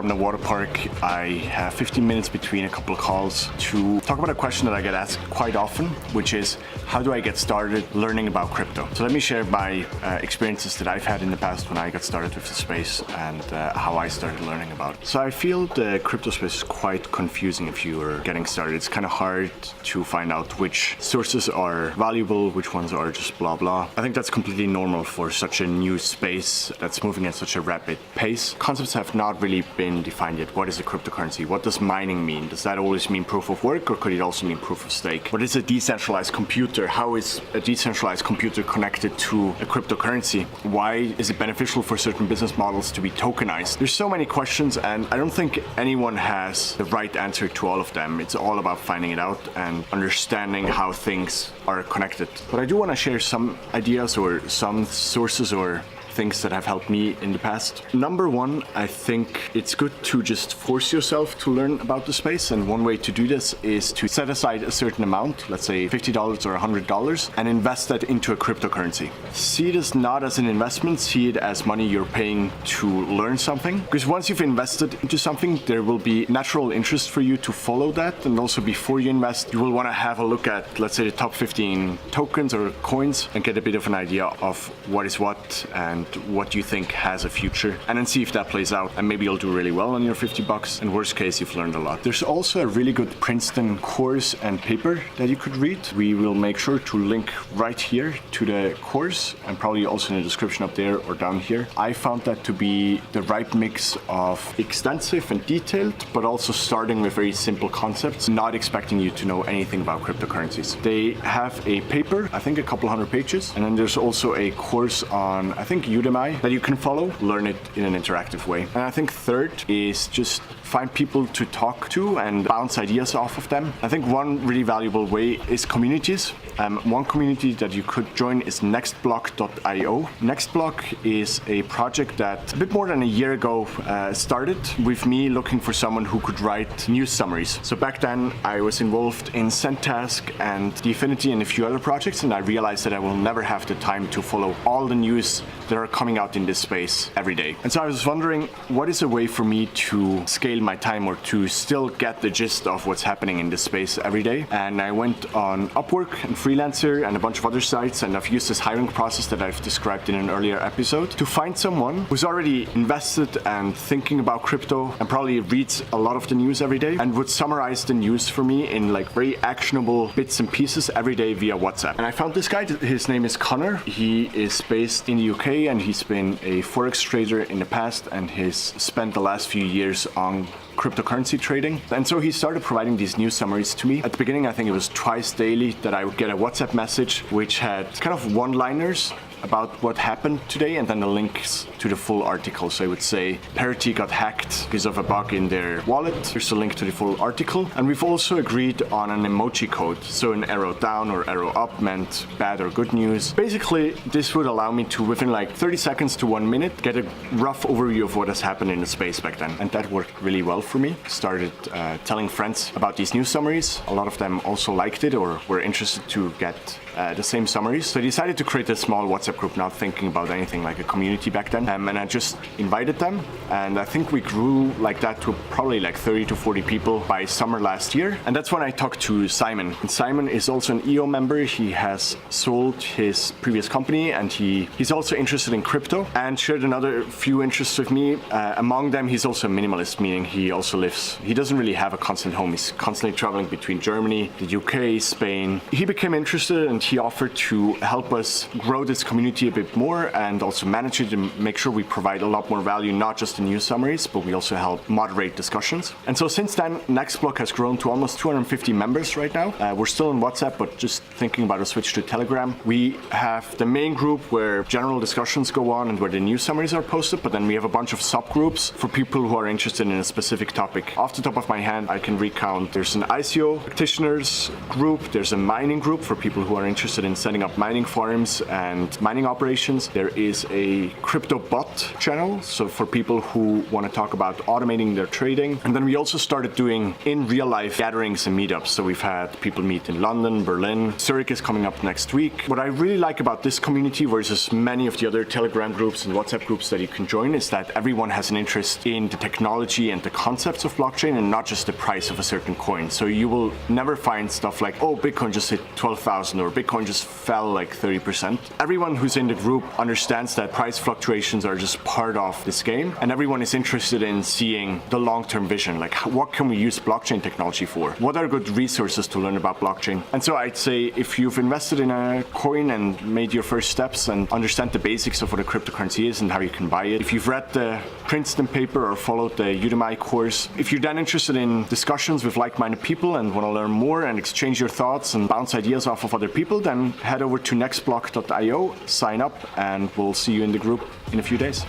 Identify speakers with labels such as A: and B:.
A: from the water park. I have 15 minutes between a couple of calls to talk about a question that I get asked quite often, which is, how do I get started learning about crypto? So let me share my experiences that I've had in the past when I got started with the space and how I started learning about it. So I feel the crypto space is quite confusing if you are getting started. It's kind of hard to find out which sources are valuable, which ones are just blah blah. I think that's completely normal for such a new space that's moving at such a rapid pace. Concepts have not really been defined yet. What is a cryptocurrency? What does mining mean? Does that always mean proof of work, or could it also mean proof of stake? What is a decentralized computer? How is a decentralized computer connected to a cryptocurrency? Why is it beneficial for certain business models to be tokenized? There's so many questions, and I don't think anyone has the right answer to all of them. It's all about finding it out and understanding how things are connected. But I do want to share some ideas or some sources or things that have helped me in the past. Number one, I think it's good to just force yourself to learn about the space, and one way to do this is to set aside a certain amount, let's say $50 or $100, and invest that into a cryptocurrency. See this not as an investment, see it as money you're paying to learn something, because once you've invested into something, there will be natural interest for you to follow that, and also before you invest, you will want to have a look at, let's say, the top 15 tokens or coins and get a bit of an idea of what is what and what you think has a future, and then see if that plays out, and maybe you'll do really well on your $50. In worst case, you've learned a lot. There's also a really good Princeton course and paper that you could read. We will make sure to link right here to the course, and probably also in the description up there or down here. I found that to be the right mix of extensive and detailed, but also starting with very simple concepts, not expecting you to know anything about cryptocurrencies. They have a paper, I think a couple hundred pages, and then there's also a course on, I think, Udemy that you can follow, learn it in an interactive way. And I think third is just find people to talk to and bounce ideas off of them. I think one really valuable way is communities. One community that you could join is nextblock.io. Nextblock is a project that a bit more than a year ago started with me looking for someone who could write news summaries. So back then I was involved in Zendesk and The Affinity and a few other projects, and I realized that I will never have the time to follow all the news that are coming out in this space every day. And so I was wondering, what is a way for me to scale my time or to still get the gist of what's happening in this space every day? And I went on Upwork and Freelancer and a bunch of other sites, and I've used this hiring process that I've described in an earlier episode to find someone who's already invested and thinking about crypto and probably reads a lot of the news every day and would summarize the news for me in like very actionable bits and pieces every day via WhatsApp. And I found this guy. His name is Connor. He is based in the UK, and he's been a forex trader in the past and has spent the last few years on cryptocurrency trading. And so he started providing these news summaries to me. At the beginning, I think it was twice daily that I would get a WhatsApp message which had kind of one-liners about what happened today, and then the links to the full article. So I would say Parity got hacked because of a bug in their wallet. Here's a link to the full article. And we've also agreed on an emoji code. So an arrow down or arrow up meant bad or good news. Basically, this would allow me to, within like 30 seconds to 1 minute, get a rough overview of what has happened in the space back then. And that worked really well for me. Started telling friends about these news summaries. A lot of them also liked it or were interested to get the same summaries. So I decided to create a small WhatsApp group, not thinking about anything like a community back then. And I just invited them. And I think we grew like that to probably like 30 to 40 people by summer last year. And that's when I talked to Simon. And Simon is also an EO member. He has sold his previous company, and he's also interested in crypto and shared another few interests with me. Among them, he's also a minimalist, meaning he doesn't really have a constant home. He's constantly traveling between Germany, the UK, Spain. He became interested, and he offered to help us grow this community a bit more and also manage it and make sure we provide a lot more value, not just in news summaries, but we also help moderate discussions. And so since then, Nextblock has grown to almost 250 members right now. We're still on WhatsApp, but just thinking about a switch to Telegram. We have the main group where general discussions go on and where the news summaries are posted, but then we have a bunch of subgroups for people who are interested in a specific topic. Off the top of my hand, I can recount there's an ICO practitioners group, there's a mining group for people who are interested in setting up mining farms and mining operations. There is a crypto bot channel, so for people who want to talk about automating their trading. And then we also started doing in real life gatherings and meetups. So we've had people meet in London, Berlin. Zurich is coming up next week. What I really like about this community versus many of the other Telegram groups and WhatsApp groups that you can join is that everyone has an interest in the technology and the concepts of blockchain and not just the price of a certain coin. So you will never find stuff like, oh, Bitcoin just hit 12,000 or Bitcoin just fell like 30%. Everyone who's in the group understands that price fluctuations are just part of this game, and everyone is interested in seeing the long-term vision, like what can we use blockchain technology for? What are good resources to learn about blockchain? And so I'd say if you've invested in a coin and made your first steps and understand the basics of what a cryptocurrency is and how you can buy it, if you've read the Princeton paper or followed the Udemy course, if you're then interested in discussions with like-minded people and want to learn more and exchange your thoughts and bounce ideas off of other people, then head over to nextblock.io, sign up, and we'll see you in the group in a few days.